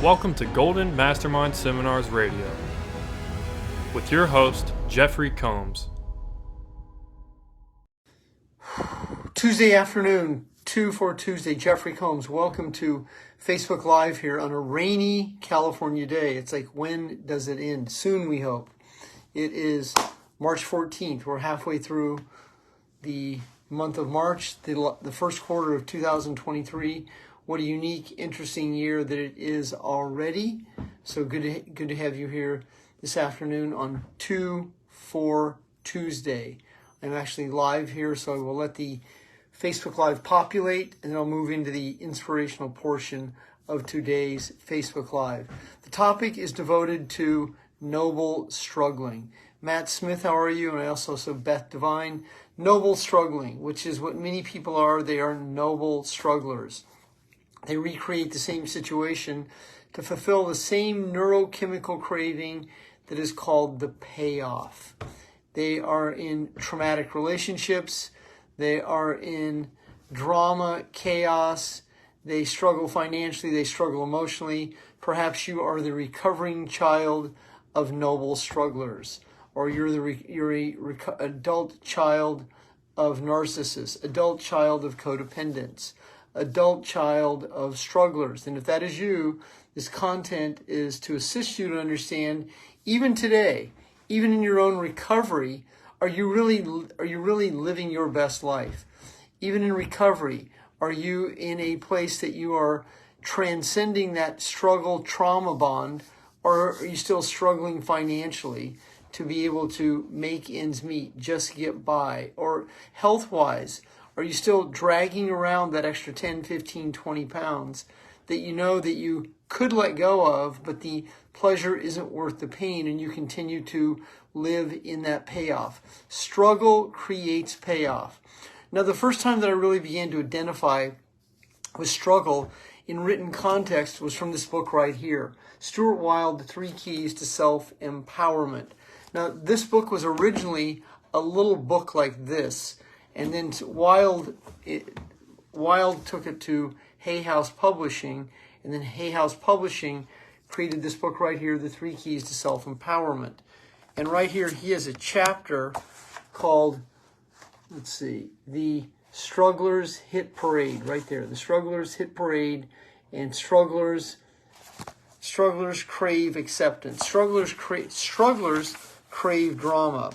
Welcome to Golden Mastermind Seminars Radio with your host, Jeffrey Combs. Tuesday afternoon, 2 Tuesday, Jeffrey Combs. Welcome to Facebook Live here on a rainy California day. It's like, when does it end? Soon, we hope. It is March 14th. We're halfway through the month of March, the first quarter of 2023. What a unique, interesting year that it is already. So good to have you here this afternoon on 2 Tuesday. I'm actually live here, so I will let the Facebook Live populate, and then I'll move into the inspirational portion of today's Facebook Live. The topic is devoted to noble struggling. Matt Smith, how are you? And I also Beth Devine. Noble struggling, which is what many people are. They are noble strugglers. They recreate the same situation to fulfill the same neurochemical craving that is called the payoff. They are in traumatic relationships. They are in drama, chaos. They struggle financially. They struggle emotionally. Perhaps you are the recovering child of noble strugglers, or you're a adult child of narcissists, adult child of codependents, adult child of strugglers. And if that is you, this content is to assist you to understand, even today, even in your own recovery, are you really living your best life? Even in recovery, are you in a place that you are transcending that struggle trauma bond, or are you still struggling financially to be able to make ends meet, just get by? Or health-wise, are you still dragging around that extra 10, 15, 20 pounds that you know that you could let go of, but the pleasure isn't worth the pain, and you continue to live in that payoff? Struggle creates payoff. Now, the first time that I really began to identify with struggle in written context was from this book right here, Stuart Wilde, The 3 Keys to Self-Empowerment. Now, this book was originally a little book like this, and then Wilde took it to Hay House Publishing, and then Hay House Publishing created this book right here, The 3 Keys to Self-Empowerment. And right here, he has a chapter called, The Strugglers Hit Parade, right there. The Strugglers Hit Parade, and Strugglers crave acceptance. Strugglers crave drama.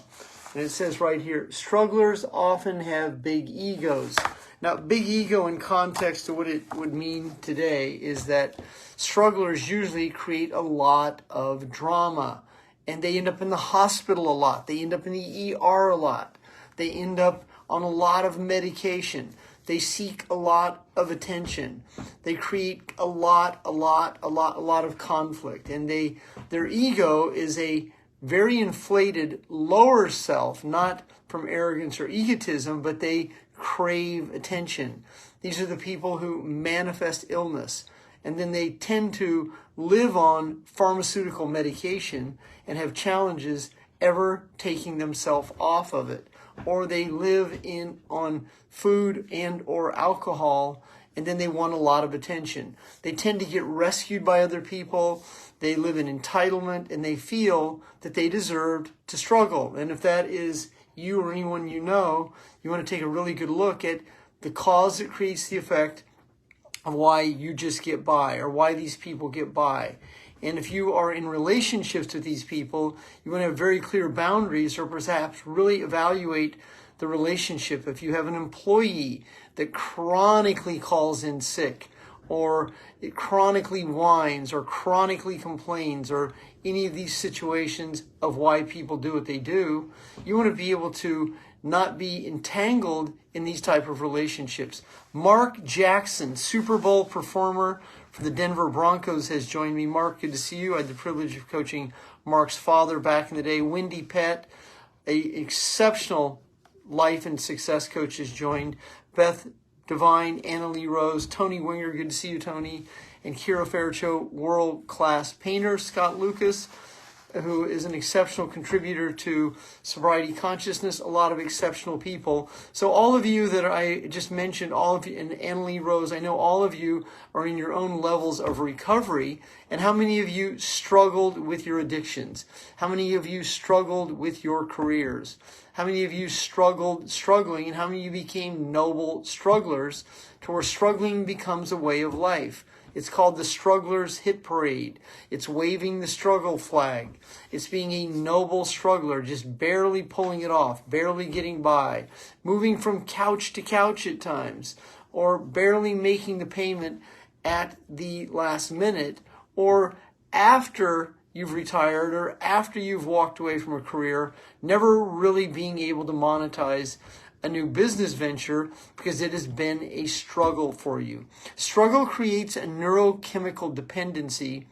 And it says right here, strugglers often have big egos. Now, big ego in context to what it would mean today is that strugglers usually create a lot of drama, and they end up in the hospital a lot. They end up in the ER a lot. They end up on a lot of medication. They seek a lot of attention. They create a lot of conflict. And their ego is a very inflated lower self, not from arrogance or egotism, but they crave attention. These are the people who manifest illness, and then they tend to live on pharmaceutical medication and have challenges ever taking themselves off of it. Or they live on food and or alcohol, and then they want a lot of attention. They tend to get rescued by other people. They live in entitlement, and they feel that they deserve to struggle. And if that is you or anyone you know, you want to take a really good look at the cause that creates the effect of why you just get by, or why these people get by. And if you are in relationships with these people, you want to have very clear boundaries, or perhaps really evaluate the relationship. If you have an employee that chronically calls in sick, or it chronically whines, or chronically complains, or any of these situations of why people do what they do, you want to be able to not be entangled in these type of relationships. Mark Jackson, Super Bowl performer for the Denver Broncos, has joined me. Mark, good to see you. I had the privilege of coaching Mark's father back in the day. Wendy Pett, an exceptional life and success coach, has joined. Beth Devine, Anna Lee Rose, Tony Winger, good to see you, Tony, and Kira Ferricho, world-class painter. Scott Lucas, who is an exceptional contributor to sobriety consciousness, a lot of exceptional people. So all of you that I just mentioned, all of you, and Annalie Rose, I know all of you are in your own levels of recovery. And how many of you struggled with your addictions? How many of you struggled with your careers? How many of you struggling, and how many of you became noble strugglers to where struggling becomes a way of life? It's called the Strugglers Hit Parade. It's waving the struggle flag. It's being a noble struggler, just barely pulling it off, barely getting by, moving from couch to couch at times, or barely making the payment at the last minute, or after you've retired or after you've walked away from a career, never really being able to monetize a new business venture because it has been a struggle for you. Struggle creates a neurochemical dependency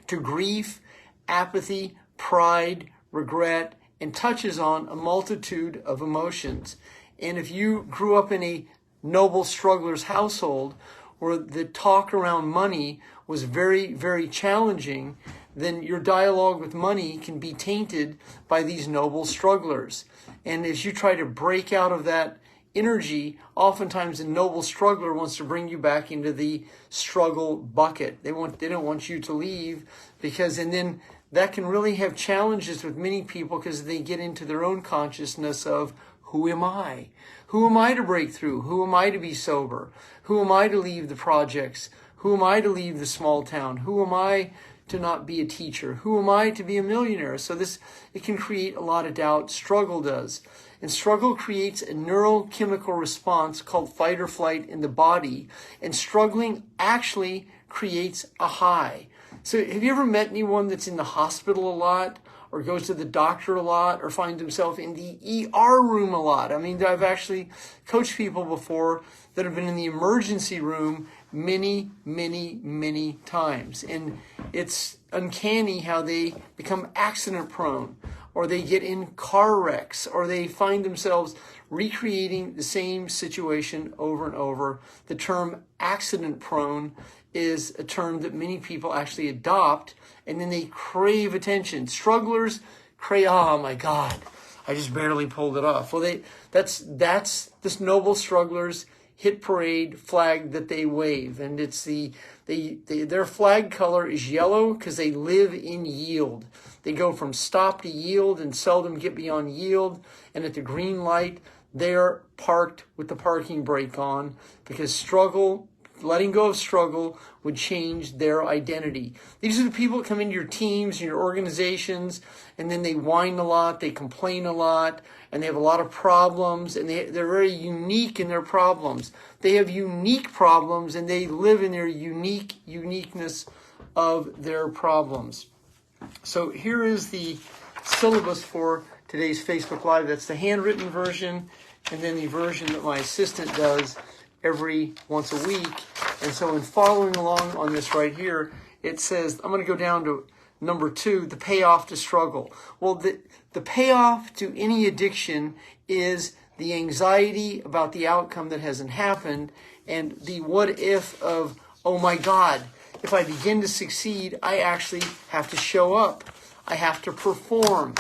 to grief, apathy, pride, regret, and touches on a multitude of emotions. And if you grew up in a noble struggler's household where the talk around money was very, very challenging, then your dialogue with money can be tainted by these noble strugglers. And as you try to break out of that energy, oftentimes a noble struggler wants to bring you back into the struggle bucket. They don't want you to leave and then that can really have challenges with many people because they get into their own consciousness of, who am I? Who am I to break through? Who am I to be sober? Who am I to leave the projects? Who am I to leave the small town? Who am I to not be a teacher? Who am I to be a millionaire? So it can create a lot of doubt. Struggle does. And struggle creates a neurochemical response called fight or flight in the body. And struggling actually creates a high. So have you ever met anyone that's in the hospital a lot, or goes to the doctor a lot, or finds himself in the ER room a lot? I mean, I've actually coached people before that have been in the emergency room many, many, many times. And it's uncanny how they become accident prone, or they get in car wrecks, or they find themselves recreating the same situation over and over. The term accident prone is a term that many people actually adopt, and then they crave attention. Strugglers crave, oh my God, I just barely pulled it off. Well, that's this noble strugglers hit parade flag that they wave, and it's their flag color is yellow because they live in yield. They go from stop to yield and seldom get beyond yield, and at the green light they're parked with the parking brake on because letting go of struggle would change their identity. These are the people that come into your teams and your organizations, and then they whine a lot, they complain a lot, and they have a lot of problems, and they're very unique in their problems. They have unique problems, and they live in their uniqueness of their problems. So here is the syllabus for today's Facebook Live. That's the handwritten version, and then the version that my assistant does every once a week. And so in following along on this right here, it says, I'm going to go down to number 2, the payoff to struggle. Well, the payoff to any addiction is the anxiety about the outcome that hasn't happened, and the what if of, oh my God, if I begin to succeed, I actually have to show up. I have to perform.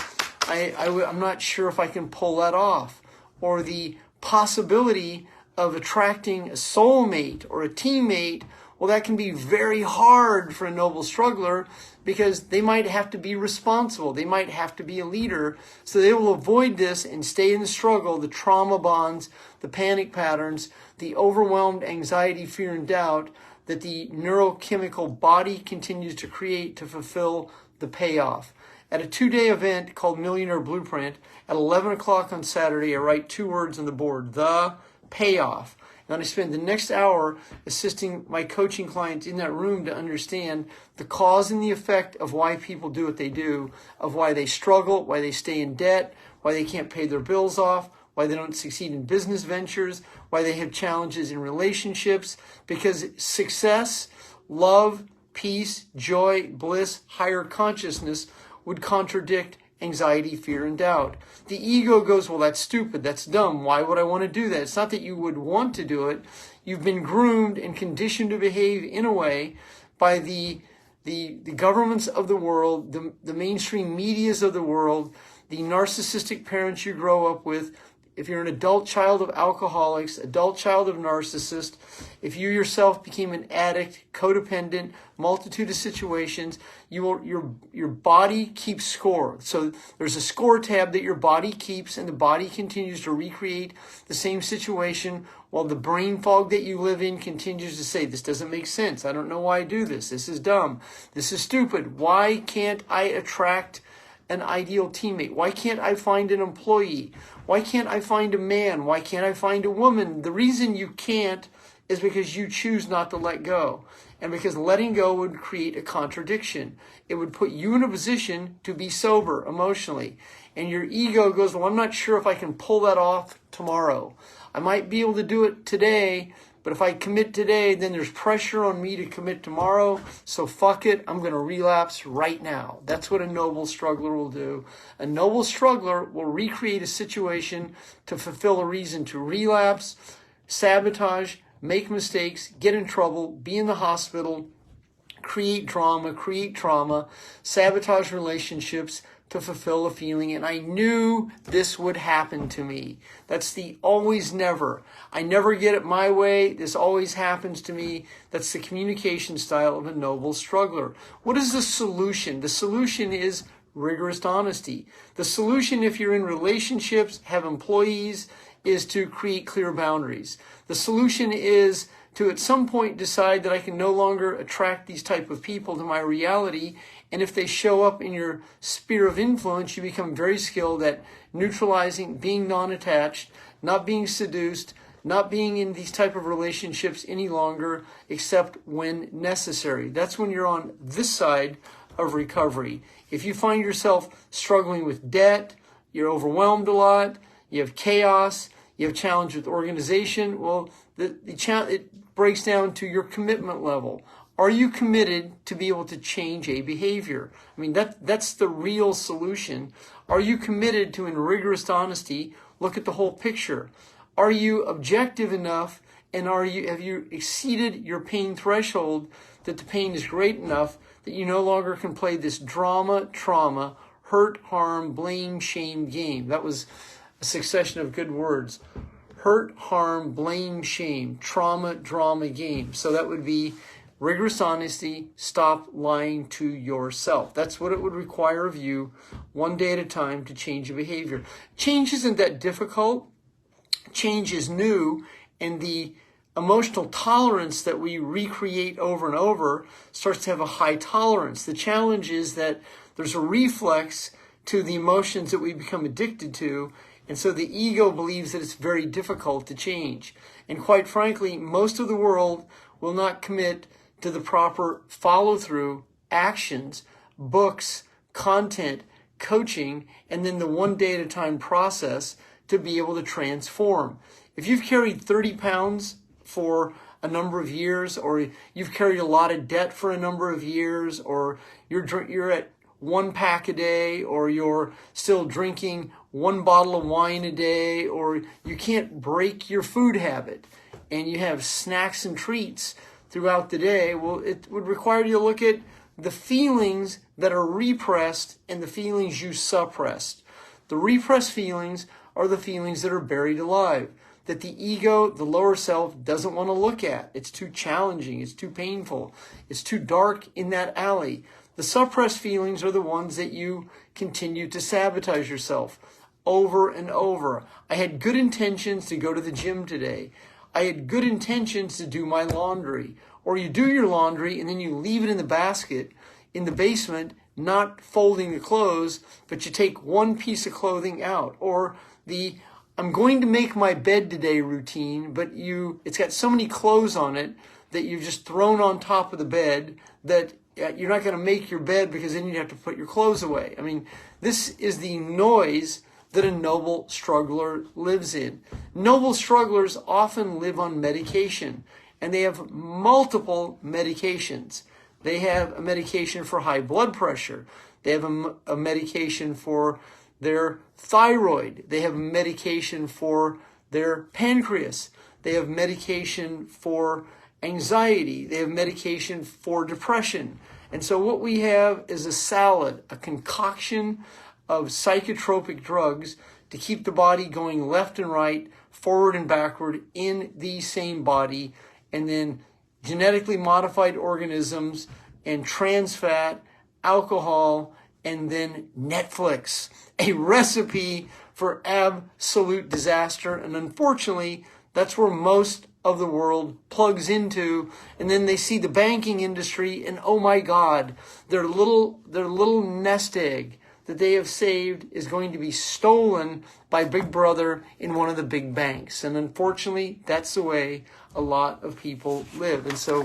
I'm not sure if I can pull that off. Or the possibility of attracting a soulmate or a teammate, well, that can be very hard for a noble struggler because they might have to be responsible. They might have to be a leader. So they will avoid this and stay in the struggle, the trauma bonds, the panic patterns, the overwhelmed anxiety, fear, and doubt that the neurochemical body continues to create to fulfill the payoff. At a 2-day event called Millionaire Blueprint, at 11 o'clock on Saturday, I write 2 words on the board, the payoff. And I spend the next hour assisting my coaching clients in that room to understand the cause and the effect of why people do what they do, of why they struggle, why they stay in debt, why they can't pay their bills off, why they don't succeed in business ventures, why they have challenges in relationships, because success, love, peace, joy, bliss, higher consciousness would contradict anxiety, fear, and doubt. The ego goes, well, that's stupid, that's dumb, why would I want to do that? It's not that you would want to do it. You've been groomed and conditioned to behave in a way by the the governments of the world, the mainstream medias of the world, the narcissistic parents you grow up with, if you're an adult child of alcoholics, adult child of narcissists, if you yourself became an addict, codependent, multitude of situations, your body keeps score. So there's a score tab that your body keeps, and the body continues to recreate the same situation while the brain fog that you live in continues to say, this doesn't make sense. I don't know why I do this. This is dumb. This is stupid. Why can't I attract an ideal teammate? Why can't I find an employee? Why can't I find a man? Why can't I find a woman? The reason you can't is because you choose not to let go. And because letting go would create a contradiction. It would put you in a position to be sober emotionally. And your ego goes, well, I'm not sure if I can pull that off tomorrow. I might be able to do it today, but if I commit today, then there's pressure on me to commit tomorrow. So fuck it, I'm going to relapse right now. That's what a noble struggler will do. A noble struggler will recreate a situation to fulfill a reason to relapse, sabotage, make mistakes, get in trouble, be in the hospital, create trauma, sabotage relationships to fulfill a feeling. And I knew this would happen to me. That's the always never. I never get it my way. This always happens to me. That's the communication style of a noble struggler. What is the solution? The solution is rigorous honesty. The solution, if you're in relationships, have employees, is to create clear boundaries. The solution is to at some point decide that I can no longer attract these type of people to my reality. And if they show up in your sphere of influence, you become very skilled at neutralizing, being non-attached, not being seduced, not being in these type of relationships any longer, except when necessary. That's when you're on this side of recovery. If you find yourself struggling with debt, you're overwhelmed a lot, you have chaos, you have challenge with organization, well, it breaks down to your commitment level. Are you committed to be able to change a behavior? I mean, that's the real solution. Are you committed to, in rigorous honesty, look at the whole picture? Are you objective enough, and have you exceeded your pain threshold that the pain is great enough that you no longer can play this drama, trauma, hurt, harm, blame, shame game? That was a succession of good words. Hurt, harm, blame, shame, trauma, drama, game. So that would be rigorous honesty, stop lying to yourself. That's what it would require of you, one day at a time, to change your behavior. Change isn't that difficult. Change is new, and the emotional tolerance that we recreate over and over starts to have a high tolerance. The challenge is that there's a reflex to the emotions that we become addicted to, and so the ego believes that it's very difficult to change. And quite frankly, most of the world will not commit to the proper follow-through, actions, books, content, coaching, and then the one day at a time process to be able to transform. If you've carried 30 pounds for a number of years, or you've carried a lot of debt for a number of years, or you're at 1 pack a day, or you're still drinking 1 bottle of wine a day, or you can't break your food habit, and you have snacks and treats throughout the day, well, it would require you to look at the feelings that are repressed and the feelings you suppressed. The repressed feelings are the feelings that are buried alive, that the ego, the lower self, doesn't want to look at. It's too challenging. It's too painful. It's too dark in that alley. The suppressed feelings are the ones that you continue to sabotage yourself over and over. I had good intentions to go to the gym today. I had good intentions to do my laundry. Or you do your laundry and then you leave it in the basket in the basement, not folding the clothes, but you take one piece of clothing out. Or the I'm going to make my bed today routine, but it's got so many clothes on it that you've just thrown on top of the bed that you're not going to make your bed because then you have to put your clothes away. I mean, this is the noise that a noble struggler lives in. Noble strugglers often live on medication, and they have multiple medications. They have a medication for high blood pressure. They have a medication for their thyroid. They have medication for their pancreas. They have medication for anxiety. They have medication for depression. And so what we have is a salad, a concoction of psychotropic drugs to keep the body going left and right, forward and backward in the same body, and then genetically modified organisms and trans fat, alcohol, and then Netflix, a recipe for absolute disaster. And unfortunately, that's where most of the world plugs into. And then they see the banking industry, and oh my God, their little nest egg that they have saved is going to be stolen by Big Brother in one of the big banks. And unfortunately, that's the way a lot of people live. And so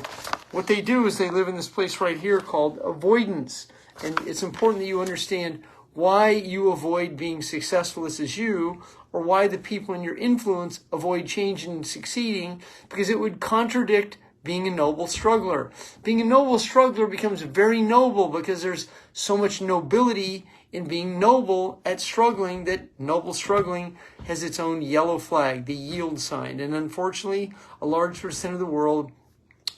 what they do is they live in this place right here called avoidance. And it's important that you understand why you avoid being successful as you, or why the people in your influence avoid changing and succeeding, because it would contradict being a noble struggler. Being a noble struggler becomes very noble because there's so much nobility in being noble at struggling that noble struggling has its own yellow flag, the yield sign. And unfortunately, a large percent of the world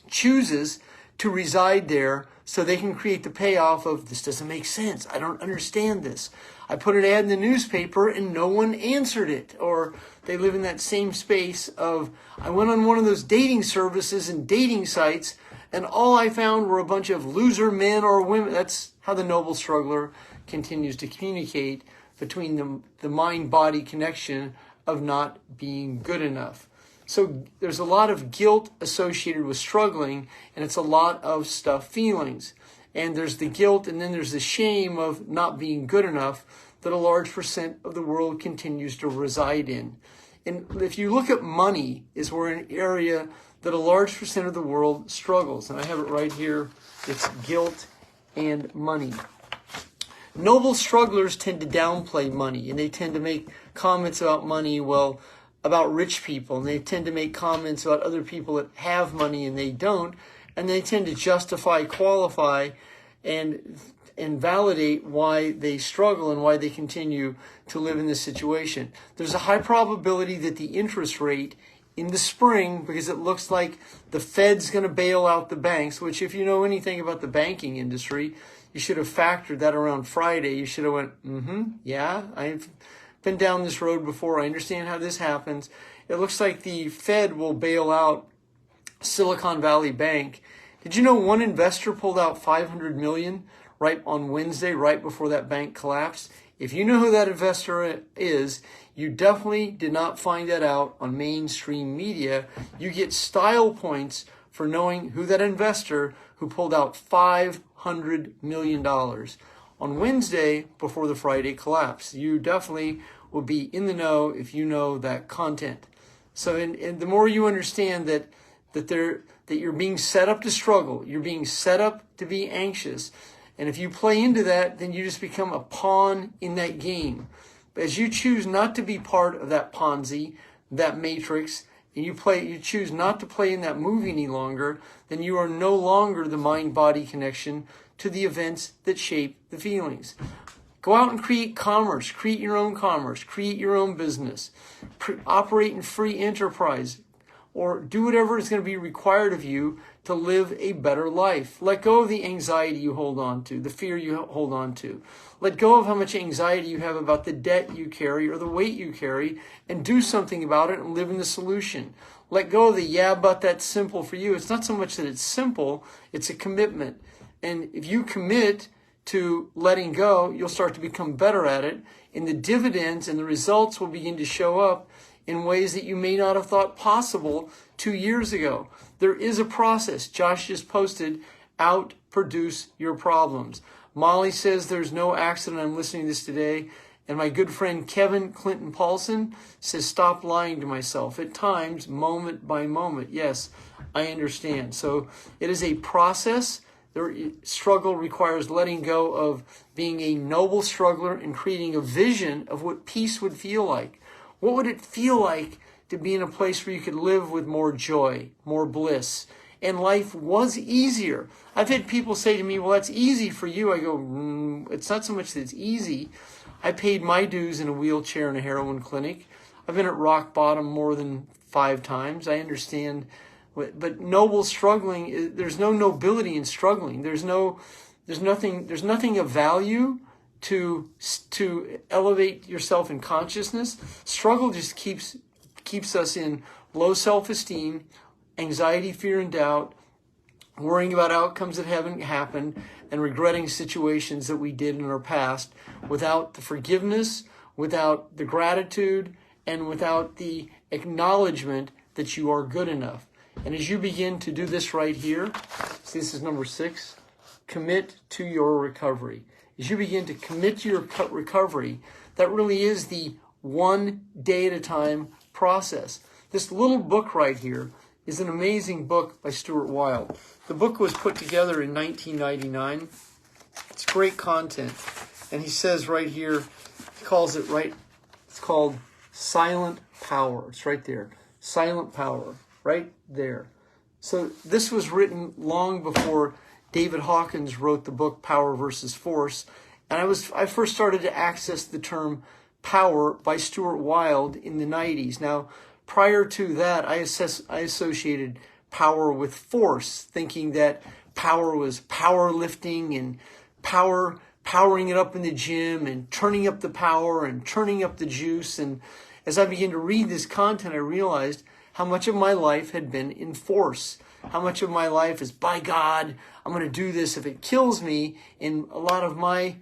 chooses to reside there so they can create the payoff of, this doesn't make sense. I don't understand this. I put an ad in the newspaper and no one answered it. Or they live in that same space of, I went on one of those dating services and dating sites and all I found were a bunch of loser men or women. That's how the noble struggler continues to communicate between the mind-body connection of not being good enough. So there's a lot of guilt associated with struggling, and it's a lot of stuffed feelings. And there's the guilt, and then there's the shame of not being good enough that a large percent of the world continues to reside in. And if you look at money, is where an area that a large percent of the world struggles. And I have it right here. It's guilt and money. Noble strugglers tend to downplay money, and they tend to make comments about money, about rich people, and they tend to make comments about other people that have money and they don't, and they tend to justify, qualify, and validate why they struggle and why they continue to live in this situation. There's a high probability that the interest rate in the spring, because it looks like the Fed's going to bail out the banks, which if you know anything about the banking industry, you should have factored that around Friday. You should have went, yeah, I've been down this road before. I understand how this happens. It looks like the Fed will bail out Silicon Valley Bank. Did you know one investor pulled out $500 million right on Wednesday, right before that bank collapsed? If you know who that investor is, you definitely did not find that out on mainstream media. You get style points for knowing who that investor who pulled out $500 million on Wednesday before the Friday collapse. You definitely will be in the know if you know that content. So, and the more you understand that you're being set up to struggle, you're being set up to be anxious, and if you play into that, then you just become a pawn in that game. But as you choose not to be part of that Ponzi, that matrix, and you choose not to play in that movie any longer, then you are no longer the mind-body connection to the events that shape the feelings. Go out and create commerce, create your own business, operate in free enterprise, or do whatever is going to be required of you to live a better life. Let go of the anxiety you hold on to, the fear you hold on to. Let go of how much anxiety you have about the debt you carry or the weight you carry, and do something about it and live in the solution. Let go of the, yeah, but that's simple for you. It's not so much that it's simple, it's a commitment. And if you commit to letting go, you'll start to become better at it, and the dividends and the results will begin to show up in ways that you may not have thought possible 2 years ago. There is a process. Josh just posted, outproduce your problems. Molly says there's no accident. I'm listening to this today. And my good friend Kevin Clinton Paulson says, stop lying to myself. At times, moment by moment. Yes, I understand. So it is a process. The struggle requires letting go of being a noble struggler and creating a vision of what peace would feel like. What would it feel like to be in a place where you could live with more joy, more bliss, and life was easier? I've had people say to me, well, that's easy for you. I go, it's not so much that it's easy. I paid my dues in a wheelchair in a heroin clinic. I've been at rock bottom more than 5 times. I understand But noble struggling, there's no nobility in struggling. There's nothing of value to elevate yourself in consciousness. Struggle just keeps us in low self-esteem, anxiety, fear, and doubt, worrying about outcomes that haven't happened, and regretting situations that we did in our past without the forgiveness, without the gratitude, and without the acknowledgement that you are good enough. And as you begin to do this right here, see, this is number 6, commit to your recovery. As you begin to commit to your recovery, that really is the one day at a time process. This little book right here is an amazing book by Stuart Wilde. The book was put together in 1999. It's great content. And he says right here, he calls it it's called Silent Power. It's right there. Silent Power, right there. So this was written long before David Hawkins wrote the book Power versus Force. And I first started to access the term power by Stuart Wilde in the 90s. Now, prior to that, I associated power with force, thinking that power was powerlifting and powering it up in the gym and turning up the power and turning up the juice. And as I began to read this content, I realized how much of my life had been in force. How much of my life is, by God, I'm going to do this if it kills me. And a lot of my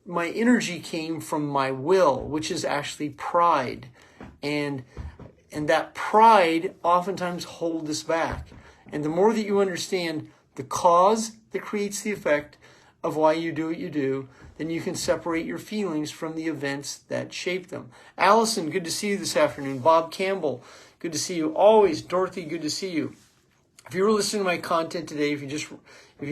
energy came from my will, which is actually pride. And that pride oftentimes holds us back. And the more that you understand the cause that creates the effect of why you do what you do, then you can separate your feelings from the events that shape them. Allison, good to see you this afternoon. Bob Campbell, good to see you. Always, Dorothy, good to see you. If you were listening to my content today, if you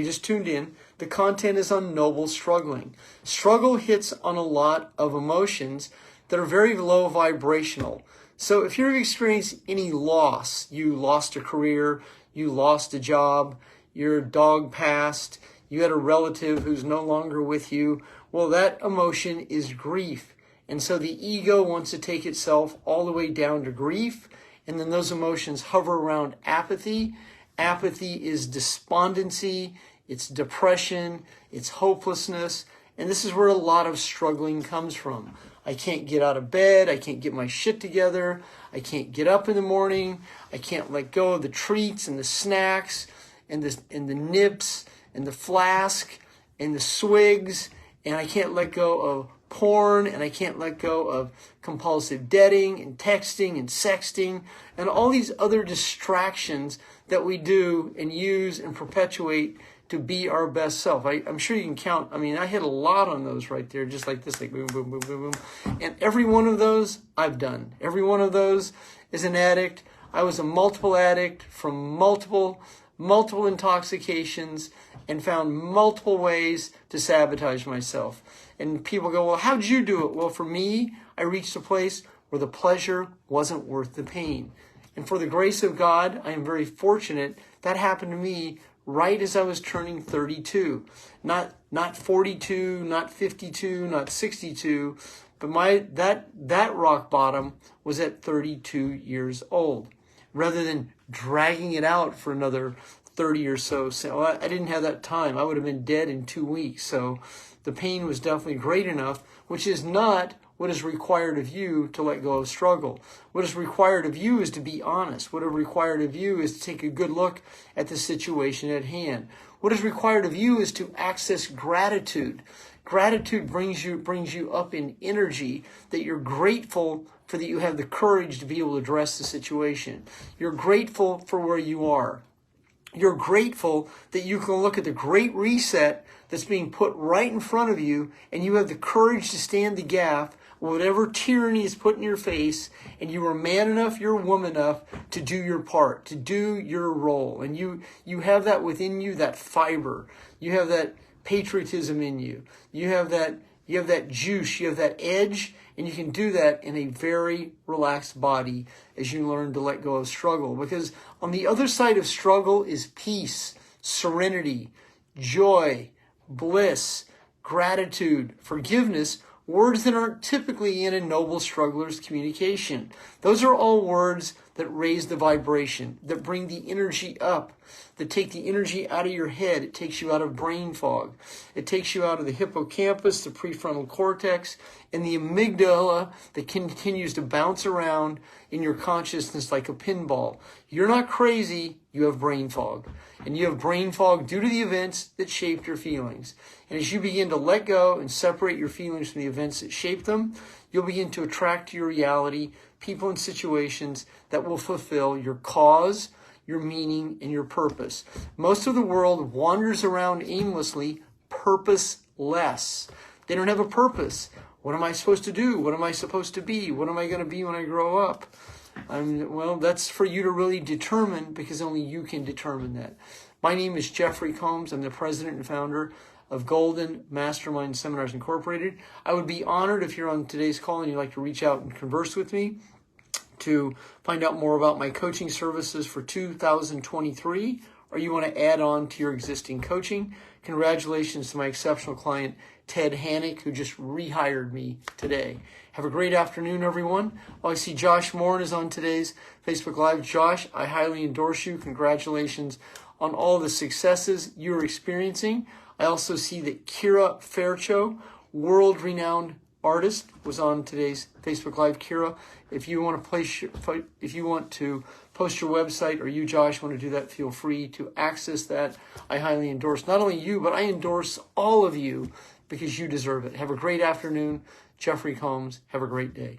just tuned in, the content is on noble struggling. Struggle hits on a lot of emotions that are very low vibrational. So if you've experienced any loss, you lost a career, you lost a job, your dog passed, you had a relative who's no longer with you, well, that emotion is grief. And so the ego wants to take itself all the way down to grief, and then those emotions hover around apathy. Apathy is despondency, it's depression, it's hopelessness, and this is where a lot of struggling comes from. I can't get out of bed, I can't get my shit together, I can't get up in the morning, I can't let go of the treats and the snacks and the nips and the flask and the swigs, and I can't let go of porn, and I can't let go of compulsive debting and texting and sexting and all these other distractions that we do and use and perpetuate to be our best self. I'm sure you can count. I mean, I hit a lot on those right there, just like this, like boom, boom, boom, boom, boom. And every one of those I've done. Every one of those is an addict. I was a multiple addict from multiple intoxications and found multiple ways to sabotage myself. And people go, well, how'd you do it? Well, for me, I reached a place where the pleasure wasn't worth the pain. And for the grace of God, I am very fortunate that happened to me right as I was turning 32. Not 42, not 52, not 62, but that rock bottom was at 32 years old. Rather than dragging it out for another 30 or so, I didn't have that time. I would have been dead in 2 weeks. So the pain was definitely great enough, which is not what is required of you to let go of struggle. What is required of you is to be honest. What is required of you is to take a good look at the situation at hand. What is required of you is to access gratitude. Gratitude brings you up in energy, that you're grateful for that you have the courage to be able to address the situation. You're grateful for where you are. You're grateful that you can look at the great reset that's being put right in front of you, and you have the courage to stand the gap, whatever tyranny is put in your face, and you are man enough, you're woman enough to do your part, to do your role. And you have that within you, that fiber. You have that patriotism in you. You have that juice, you have that edge, and you can do that in a very relaxed body as you learn to let go of struggle. Because on the other side of struggle is peace, serenity, joy, bliss, gratitude, forgiveness, words that aren't typically in a noble struggler's communication. Those are all words that raise the vibration, that bring the energy up, that take the energy out of your head. It takes you out of brain fog. It takes you out of the hippocampus, the prefrontal cortex, and the amygdala that continues to bounce around in your consciousness like a pinball. You're not crazy, you have brain fog. And you have brain fog due to the events that shaped your feelings. And as you begin to let go and separate your feelings from the events that shaped them, you'll begin to attract to your reality people and situations that will fulfill your cause, your meaning, and your purpose. Most of the world wanders around aimlessly, purposeless. They don't have a purpose. What am I supposed to do? What am I supposed to be? What am I going to be when I grow up? Well, that's for you to really determine, because only you can determine that. My name is Jeffery Combs. I'm the president and founder of Golden Mastermind Seminars Incorporated. I would be honored if you're on today's call and you'd like to reach out and converse with me to find out more about my coaching services for 2023, or you want to add on to your existing coaching. Congratulations to my exceptional client, Ted Hannick, who just rehired me today. Have a great afternoon, everyone. Oh, I see Josh Morin is on today's Facebook Live. Josh, I highly endorse you. Congratulations on all the successes you're experiencing. I also see that Kira Faircho, world-renowned artist, was on today's Facebook Live. Kira, if you want to post your website, or you, Josh, want to do that, feel free to access that. I highly endorse not only you, but I endorse all of you because you deserve it. Have a great afternoon. Jeffery Combs. Have a great day.